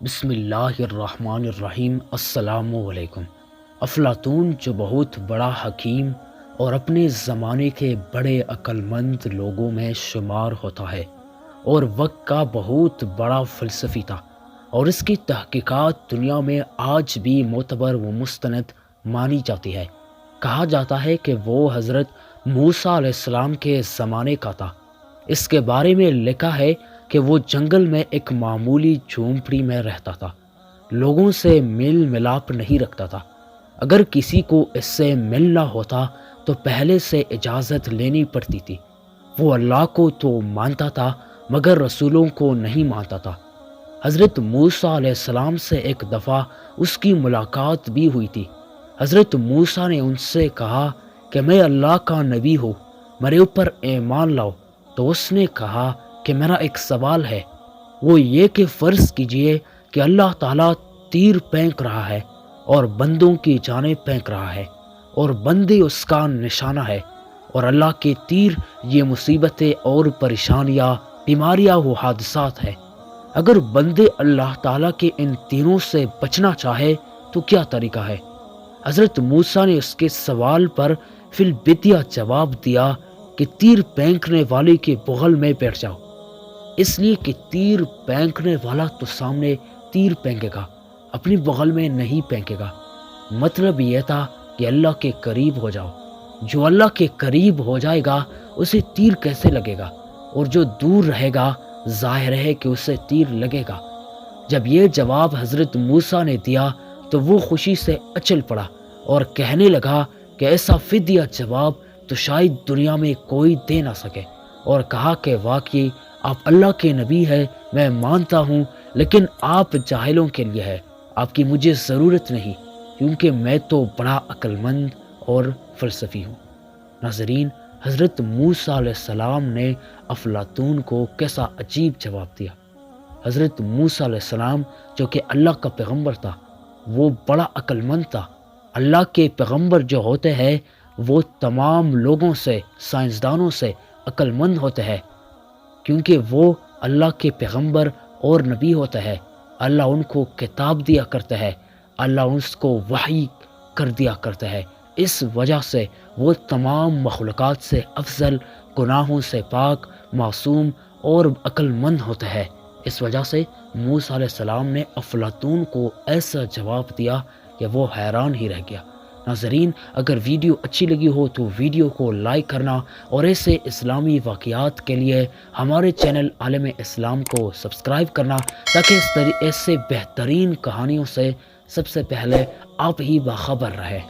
بسم اللہ الرحمن الرحیم۔ السلام علیکم۔ افلاطون جو بہت بڑا حکیم اور اپنے زمانے کے بڑے عقل مند لوگوں میں شمار ہوتا ہے اور وقت کا بہت بڑا فلسفی تھا، اور اس کی تحقیقات دنیا میں آج بھی معتبر و مستند مانی جاتی ہے۔ کہا جاتا ہے کہ وہ حضرت موسیٰ علیہ السلام کے زمانے کا تھا۔ اس کے بارے میں لکھا ہے کہ وہ جنگل میں ایک معمولی جھونپڑی میں رہتا تھا، لوگوں سے میل ملاپ نہیں رکھتا تھا۔ اگر کسی کو اس سے ملنا ہوتا تو پہلے سے اجازت لینی پڑتی تھی۔ وہ اللہ کو تو مانتا تھا مگر رسولوں کو نہیں مانتا تھا۔ حضرت موسیٰ علیہ السلام سے ایک دفعہ اس کی ملاقات بھی ہوئی تھی۔ حضرت موسیٰ نے ان سے کہا کہ میں اللہ کا نبی ہوں، میرے اوپر ایمان لاؤ۔ تو اس نے کہا کہ میرا ایک سوال ہے، وہ یہ کہ فرض کیجئے کہ اللہ تعالیٰ تیر پھینک رہا ہے اور بندوں کی جانب پھینک رہا ہے، اور بندے اس کا نشانہ ہے، اور اللہ کے تیر یہ مصیبتیں اور پریشانیاں، بیماریاں و حادثات ہیں۔ اگر بندے اللہ تعالیٰ کے ان تیروں سے بچنا چاہے تو کیا طریقہ ہے؟ حضرت موسیٰ نے اس کے سوال پر فی البدیہ جواب دیا کہ تیر پھینکنے والے کے بغل میں بیٹھ جاؤ، اس لیے کہ تیر پھینکنے والا تو سامنے تیر پھینکے گا، اپنی بغل میں نہیں پھینکے گا۔ مطلب یہ تھا کہ اللہ کے قریب ہو جاؤ۔ جو اللہ کے قریب ہو جائے گا اسے تیر کیسے لگے گا، اور جو دور رہے گا ظاہر ہے کہ اسے تیر لگے گا۔ جب یہ جواب حضرت موسیٰ نے دیا تو وہ خوشی سے اچل پڑا اور کہنے لگا کہ ایسا فدیہ جواب تو شاید دنیا میں کوئی دے نہ سکے، اور کہا کہ واقعی آپ اللہ کے نبی ہیں، میں مانتا ہوں، لیکن آپ جاہلوں کے لیے ہے، آپ کی مجھے ضرورت نہیں، کیونکہ میں تو بڑا عقل مند اور فلسفی ہوں۔ ناظرین، حضرت موسیٰ علیہ السلام نے افلاطون کو کیسا عجیب جواب دیا۔ حضرت موسیٰ علیہ السلام جو کہ اللہ کا پیغمبر تھا، وہ بڑا عقل مند تھا۔ اللہ کے پیغمبر جو ہوتے ہیں وہ تمام لوگوں سے، سائنسدانوں سے عقل مند ہوتے ہیں، کیونکہ وہ اللہ کے پیغمبر اور نبی ہوتے ہیں۔ اللہ ان کو کتاب دیا کرتے ہیں، اللہ ان کو وحی کر دیا کرتے ہیں۔ اس وجہ سے وہ تمام مخلوقات سے افضل، گناہوں سے پاک، معصوم اور عقل مند ہوتے ہیں۔ اس وجہ سے موسیٰ علیہ السلام نے افلاطون کو ایسا جواب دیا کہ وہ حیران ہی رہ گیا۔ ناظرین، اگر ویڈیو اچھی لگی ہو تو ویڈیو کو لائک کرنا، اور ایسے اسلامی واقعات کے لیے ہمارے چینل عالم اسلام کو سبسکرائب کرنا، تاکہ ایسے بہترین کہانیوں سے سب سے پہلے آپ ہی باخبر رہیں۔